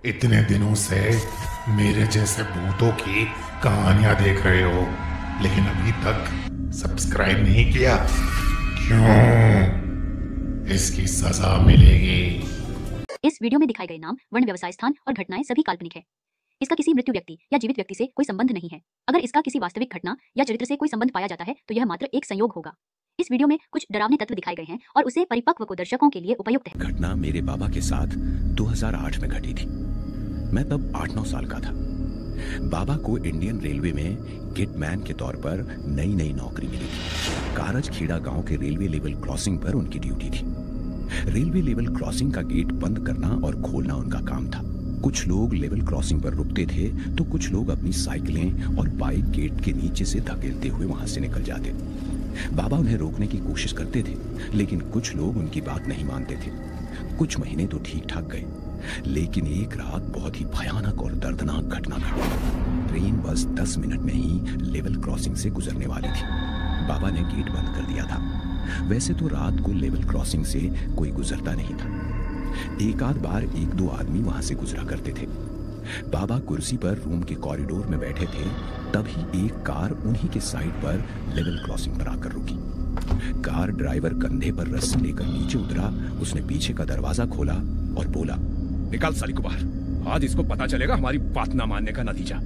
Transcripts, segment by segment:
इतने दिनों से मेरे जैसे भूतों की कहानियां देख रहे हो, लेकिन अभी तक सब्सक्राइब नहीं किया। क्यों? इसकी सजा मिलेगी। इस वीडियो में दिखाए गए नाम, वर्ण, व्यवसाय स्थान और घटनाएं सभी काल्पनिक है। इसका किसी मृत्यु व्यक्ति या जीवित व्यक्ति से कोई संबंध नहीं है। अगर इसका किसी वास्तविक घटना या चरित्र से कोई संबंध पाया जाता है तो यह मात्र एक संयोग होगा। इस वीडियो में कुछ डरावने तत्व दिखाए गए हैं और उसे परिपक्व को दर्शकों के लिए उपयुक्त है। घटना मेरे बाबा के साथ 2008 में घटी थी। मैं तब 8-9 साल का था। बाबा को इंडियन रेलवे में गेटमैन के तौर पर नई नौकरी मिली थी। कारज खेड़ा गांव के रेलवे लेवल क्रॉसिंग पर उनकी ड्यूटी थी। रेलवे लेवल क्रॉसिंग का गेट बंद करना और खोलना उनका काम था। कुछ लोग लेवल क्रॉसिंग पर रुकते थे तो कुछ लोग अपनी साइकिलें और बाइक गेट के नीचे से धकेलते हुए वहां से निकल जाते। बाबा उन्हें रोकने की कोशिश करते थे, लेकिन कुछ लोग उनकी बात नहीं मानते थे। कुछ महीने तो ठीक ठाक गए, लेकिन एक रात बहुत ही भयानक और दर्दनाक घटना घटी। ट्रेन बस 10 मिनट में ही लेवल क्रॉसिंग से गुजरने वाली थी। बाबा ने गेट बंद कर दिया था। वैसे तो रात को लेवल क्रॉसिंग से कोई गुजरता नहीं था। एक आध बार 1-2 आदमी वहां से गुजरा करते थे। बाबा कुर्सी पर रूम के कॉरिडोर में बैठे थे, तभी एक कार उन्हीं के साइड पर लेवल क्रॉसिंग पर आकर रुकी। कार ड्राइवर कंधे पर रस्सी लेकर नीचे उतरा। उसने पीछे का दरवाजा खोला और बोला, निकाल साली को बाहर। आज इसको पता चलेगा हमारी बात ना मानने का नतीजा।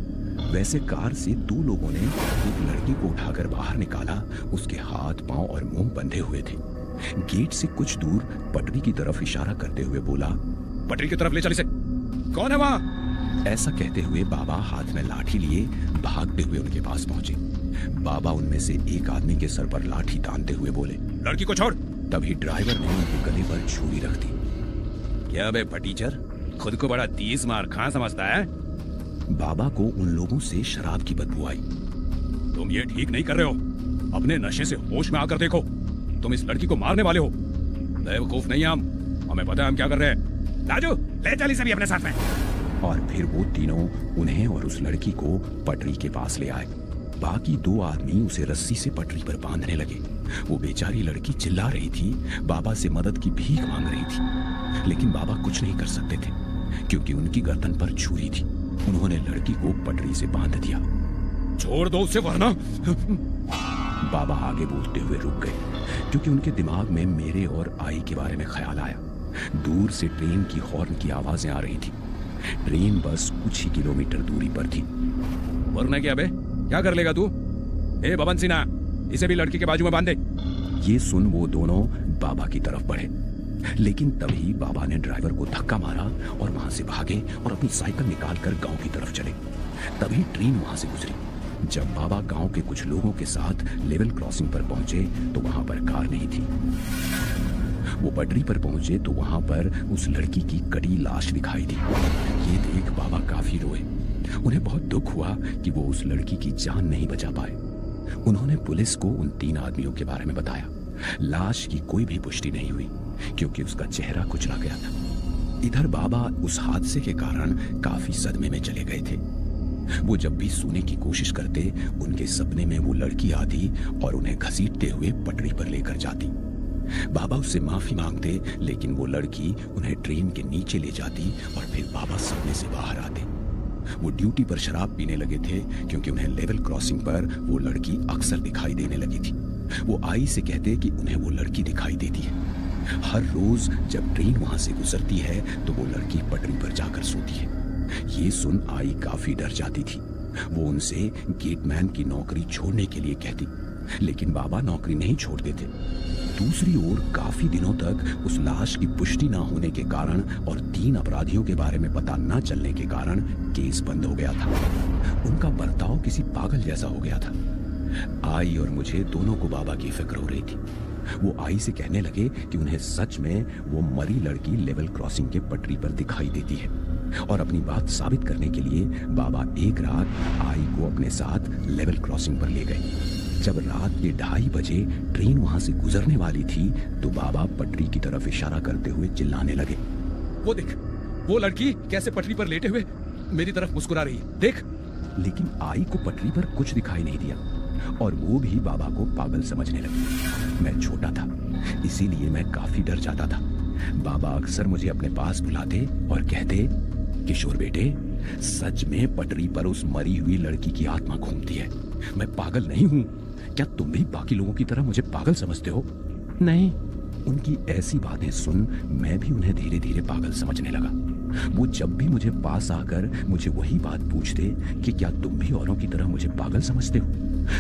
वैसे कार से 2 लोगों ने एक लड़की को उठाकर बाहर निकाला। उसके हाथ, पांव और मुंह बंधे हुए थे। गेट से कुछ दूर पटरी की तरफ इशारा करते हुए बोला, पटरी की तरफ ले चल इसे। कौन है वहाँ? ऐसा कहते हुए बाबा हाथ में लाठी लिए भागते हुए उनके पास पहुंचे। बाबा उनमें से एक आदमी के सर पर लाठी तानते हुए बोले, लड़की को छोड़। तभी ड्राइवर ने उनके गले पर छुरी रख दी। क्या बे फटीचर, खुद को बड़ा 30 मार खा समझता है? बाबा को उन लोगों से शराब की बदबू आई। तुम ये ठीक नहीं कर रहे हो। अपने नशे से होश में आकर देखो। तुम इस लड़की को मारने वाले हो। बेवकूफ नहीं हमें पता है हम क्या कर रहे हैं। राजू, ले चल इसे भी अपने साथ में। और फिर वो तीनों उन्हें और उस लड़की को पटरी के पास ले आए। बाकी 2 आदमी उसे रस्सी से पटरी पर बांधने लगे। वो बेचारी लड़की चिल्ला रही थी, बाबा से मदद की भीख मांग रही थी, लेकिन बाबा कुछ नहीं कर सकते थे क्योंकि उनकी गर्दन पर छुरी थी। उन्होंने लड़की को पटरी से बांध दिया। छोड़ दो उसे वरना। बाबा आगे बोलते हुए रुक गए क्योंकि उनके दिमाग में मेरे और आई के बारे में ख्याल आया। दूर से ट्रेन की हॉर्न की आवाजें आ रही थी। ट्रेन बस कुछ ही किलोमीटर दूरी पर थी। वरना क्या बे, क्या कर लेगा तू? ए बबन सिन्हा, इसे भी लड़की के बाजू में बांध दे। ये सुन वो दोनों बाबा की तरफ बढ़े, लेकिन तभी बाबा ने ड्राइवर को धक्का मारा और वहां से भागे और अपनी साइकिल निकालकर गांव की तरफ चले। तभी ट्रेन वहां से गुजरी। जब बाबा गांव के कुछ लोगों के साथ लेवल क्रॉसिंग पर पहुंचे तो वहां पर कार नहीं थी। वो पटरी पर पहुंचे तो वहां पर उस लड़की की कड़ी लाश दिखाई दी। ये देख बाबा काफी रोए। उन्हें बहुत दुख हुआ कि वो उस लड़की की जान नहीं बचा पाए। उन्होंने पुलिस को उन 3 आदमियों के बारे में बताया। लाश की कोई भी पुष्टि नहीं हुई क्योंकि उसका चेहरा कुचला गया था। इधर बाबा उस हादसे के कारण काफी सदमे में चले गए थे। वो जब भी सोने की कोशिश करते, उनके सपने में वो लड़की आती और उन्हें घसीटते हुए पटरी पर लेकर जाती। बाबा उससे माफी मांगते, लेकिन वो लड़की उन्हें ट्रेन के नीचे ले जाती और फिर बाबा सपने से बाहर आते। वो ड्यूटी पर शराब पीने लगे थे क्योंकि उन्हें लेवल क्रॉसिंग पर वो लड़की अक्सर दिखाई देने लगी थी। वो आई से कहते कि उन्हें वो लड़की दिखाई देती है। हर रोज जब ट्रेन वहां से गुजरती है तो वो लड़की पटरी पर जाकर सोती है। ये सुन आई काफी डर जाती थी। वो उनसे गेटमैन की नौकरी छोड़ने के लिए कहती, लेकिन बाबा नौकरी नहीं छोड़ते थे। दूसरी ओर काफी दिनों तक उस लाश की पुष्टि ना होने के कारण और 3 अपराधियों के बारे में पता न चलने के कारण केस बंद हो गया था। उनका बर्ताव किसी पागल जैसा हो गया था। आई और मुझे दोनों को बाबा की फिक्र हो रही थी। वो आई से कहने लगे कि उन्हें सच में वो मरी लड़की लेवल क्रॉसिंग के पटरी पर दिखाई देती है और अपनी बात साबित करने के लिए बाबा एक रात आई को अपने साथ लेवल क्रॉसिंग पर ले गए। जब रात के 2:30 बजे ट्रेन वहां से गुजरने वाली थी तो बाबा पटरी की तरफ इशारा करते हुए चिल्लाने लगे, वो देख, वो लड़की कैसे पटरी पर लेटे हुए मेरी तरफ मुस्कुरा रही है, देख। लेकिन आई को पटरी पर कुछ दिखाई नहीं दिया और वो भी बाबा को पागल समझने लगी। मैं छोटा था, इसीलिए मैं काफी डर जाता था। बाबा अक्सर मुझे अपने पास बुलाते और कहते, किशोर बेटे, सच में पटरी पर उस मरी हुई लड़की की आत्मा घूमती है। मैं पागल नहीं हूं। क्या तुम भी बाकी लोगों की तरह मुझे पागल समझते हो? नहीं। उनकी ऐसी बातें सुन मैं भी उन्हें धीरे धीरे पागल समझने लगा। वो जब भी मुझे पास आकर मुझे वही बात पूछते कि क्या तुम भी औरों की तरह मुझे पागल समझते हो,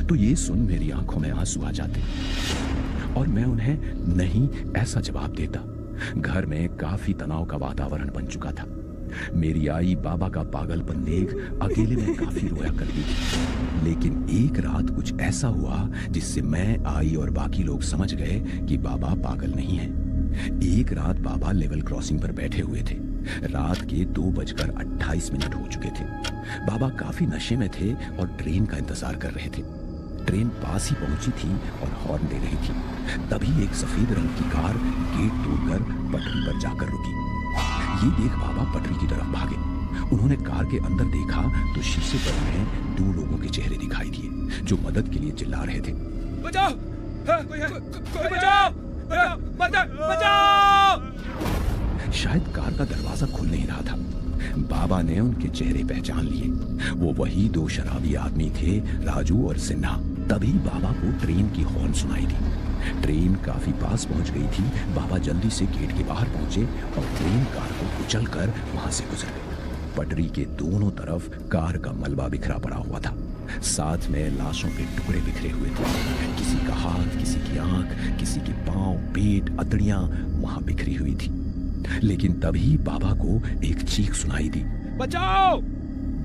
तो ये सुन मेरी आंखों में आंसू आ जाते और मैं उन्हें नहीं ऐसा जवाब देता। घर में काफी तनाव का वातावरण बन चुका था। मेरी आई बाबा का पागलपन देख अकेले में काफी रोया करती थी। लेकिन एक रात कुछ ऐसा हुआ जिससे मैं, आई और बाकी लोग समझ गए कि बाबा पागल नहीं है। एक रात बाबा लेवल क्रॉसिंग पर बैठे हुए थे। रात के 2:28 हो चुके थे। बाबा काफी नशे में थे और ट्रेन का इंतजार कर रहे थे। ट्रेन पास ही पहुंची थी और हॉर्न दे रही थी। तभी एक सफेद रंग की कार गेट तोड़कर पटरी पर जाकर रुकी। ये देख बाबा पटरी की तरफ भागे। उन्होंने कार के अंदर देखा तो शीशे पर उन्हें 2 लोगों के चेहरे दिखाई दिए जो मदद के लिए चिल्ला रहे थे। बचाओ! कोई बचाओ! बचाओ! शायद कार का दरवाजा खुल नहीं रहा था। बाबा ने उनके चेहरे पहचान लिए। वो वही 2 शराबी आदमी थे, राजू और सिन्हा। तभी बाबा को ट्रेन की हॉर्न सुनाई दी। ट्रेन काफी पास पहुंच गई थी। बाबा जल्दी से गेट के बाहर पहुंचे और ट्रेन कार को कुचलकर वहां से गुजर गई। पटरी के दोनों तरफ कार का मलबा बिखरा पड़ा हुआ था। साथ में लाशों के टुकड़े बिखरे हुए थे। किसी का हाथ, किसी की आंख, किसी के पांव, पेट, अतड़ियां वहां बिखरी हुई थी। लेकिन तभी बाबा को एक चीख सुनाई दी, बचाओ!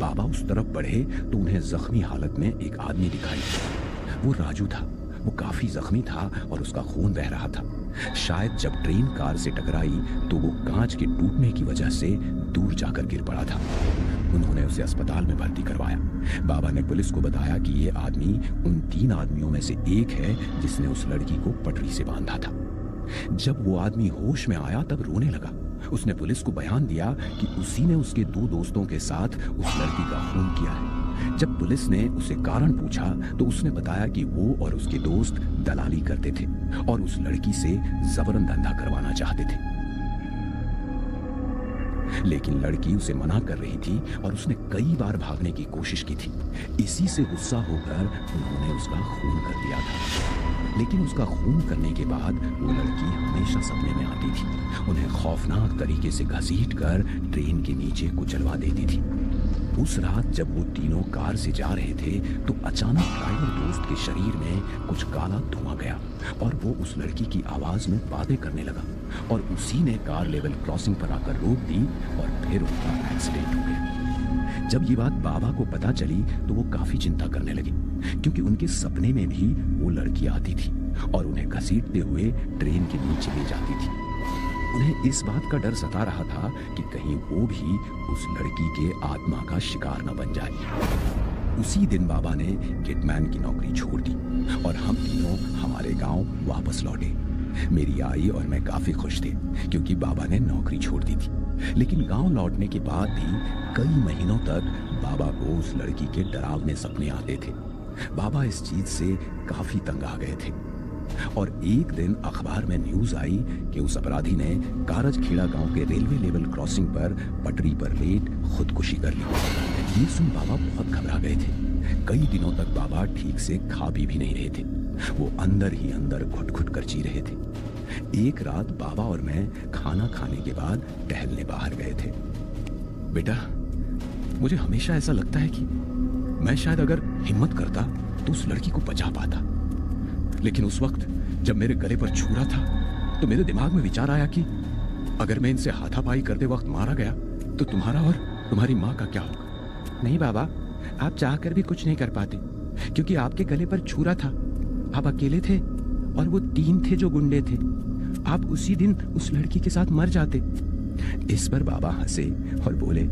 बाबा उस तरफ बढ़े तो उन्हें जख्मी हालत में एक आदमी दिखाई दिया। वो राजू था। वो काफी जख्मी था और उसका खून बह रहा था। शायद जब ट्रेन कार से टकराई तो वो कांच के टूटने की वजह से दूर जाकर गिर पड़ा था। उन्होंने उसे अस्पताल में भर्ती करवाया। बाबा ने पुलिस को बताया कि ये आदमी उन 3 आदमियों में से एक है जिसने उस लड़की को पटरी से बांधा था। जब वो आदमी होश में आया तब रोने लगा। उसने पुलिस को बयान दिया कि उसी ने उसके 2 दोस्तों के साथ उस लड़की का खून किया है। जब पुलिस ने उसे कारण पूछा तो उसने बताया कि वो और उसके दोस्त दलाली करते थे और उस लड़की से जबरन धंधा करवाना चाहते थे। लेकिन लड़की उसे मना कर रही थी और उसने कई बार भागने की कोशिश की थी। इसी से गुस्सा होकर उन्होंने उसका खून कर दिया था। लेकिन उसका खून करने के बाद वो लड़की हमेशा सपने में आती थी। उन्हें खौफनाक तरीके से घसीटकर ट्रेन के नीचे कुचलवा देती थी। उस रात जब वो तीनों कार से जा रहे थे तो अचानक ड्राइवर दोस्त के शरीर में कुछ काला धुआं गया और वो उस लड़की की आवाज में बातें करने लगा और उसी ने कार लेवल क्रॉसिंग पर आकर रोक दी और फिर उनका एक्सीडेंट हो गया। जब ये बात बाबा को पता चली तो वो काफी चिंता करने लगे क्योंकि उनके सपने में भी वो लड़की आती थी और उन्हें घसीटते हुए ट्रेन के नीचे ले जाती थी। उन्हें इस बात का डर सता रहा था कि कहीं वो भी उस लड़की के आत्मा का शिकार न बन जाए। उसी दिन बाबा ने गेटमैन की नौकरी छोड़ दी और हम तीनों हमारे गांव वापस लौटे। मेरी आई और मैं काफी खुश थे क्योंकि बाबा ने नौकरी छोड़ दी थी। लेकिन गांव लौटने के बाद भी कई महीनों तक बाबा को उस लड़की के डरावने सपने आते थे। बाबा इस चीज से काफी तंग आ गए थे और एक दिन अखबार में न्यूज आई कि उस अपराधी ने कारजखेड़ा गांव के रेलवे लेवल क्रॉसिंग पर पटरी पर लेट खुदकुशी कर ली। ये सुन बाबा बहुत घबरा गए थे। कई दिनों तक बाबा ठीक से खा पी भी नहीं रहे थे। वो अंदर ही अंदर घुट-घुट कर जी रहे थे। एक रात बाबा और मैं खाना खाने के बाद टहलने बाहर गए थे। बेटा, मुझे हमेशा ऐसा लगता है कि मैं शायद अगर हिम्मत करता तो उस लड़की को बचा पाता। लेकिन उस वक्त जब मेरे गले पर छुरा था तो मेरे दिमाग में विचार आया कि अगर मैं इनसे हाथापाई करते वक्त मारा गया तो तुम्हारा और तुम्हारी माँ का क्या होगा। नहीं बाबा, आप चाहकर भी कुछ नहीं कर पाते क्योंकि आपके गले पर छुरा था। आप अकेले थे और वो 3 थे जो गुंडे थे। आप उसी दिन उस लड़की के साथ मर जाते। इस पर बाबा हंसे और बोले,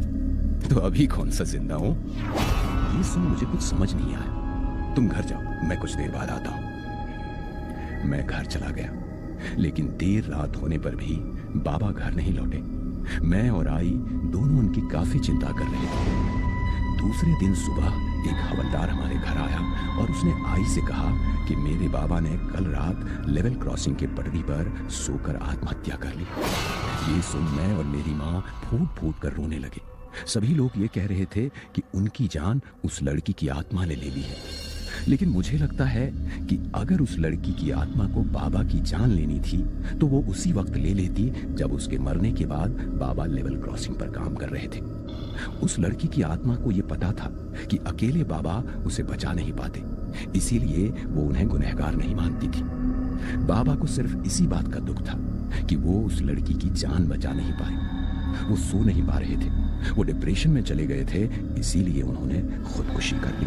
तो अभी कौन सा जिंदा हूं? ये सुन मुझे कुछ समझ नहीं आया। तुम घर जाओ, मैं कुछ देर बाद आता हूं। मैं घर चला गया, लेकिन देर रात होने पर भी बाबा घर नहीं लौटे। मैं और आई दोनों उनकी काफी चिंता कर रहे थे। दूसरे दिन सुबह एक हवलदार हमारे घर आया और उसने आई से कहा कि मेरे बाबा ने कल रात लेवल क्रॉसिंग के पटरी पर सोकर आत्महत्या कर ली। ये सुन मैं और मेरी माँ फूट फूट कर रोने लगे। सभी लोग ये कह रहे थे कि उनकी जान उस लड़की की आत्मा ने ले ली है, लेकिन मुझे लगता है कि अगर उस लड़की की आत्मा को बाबा की जान लेनी थी तो वो उसी वक्त ले लेती जब उसके मरने के बाद बाबा लेवल क्रॉसिंग पर काम कर रहे थे। उस लड़की की आत्मा को ये पता था कि अकेले बाबा उसे बचा नहीं पाते, इसीलिए वो उन्हें गुनहगार नहीं मानती थी। बाबा को सिर्फ इसी बात का दुख था कि वो उस लड़की की जान बचा नहीं पाए। वो सो नहीं पा रहे थे, वो डिप्रेशन में चले गए थे, इसीलिए उन्होंने खुदकुशी कर ली।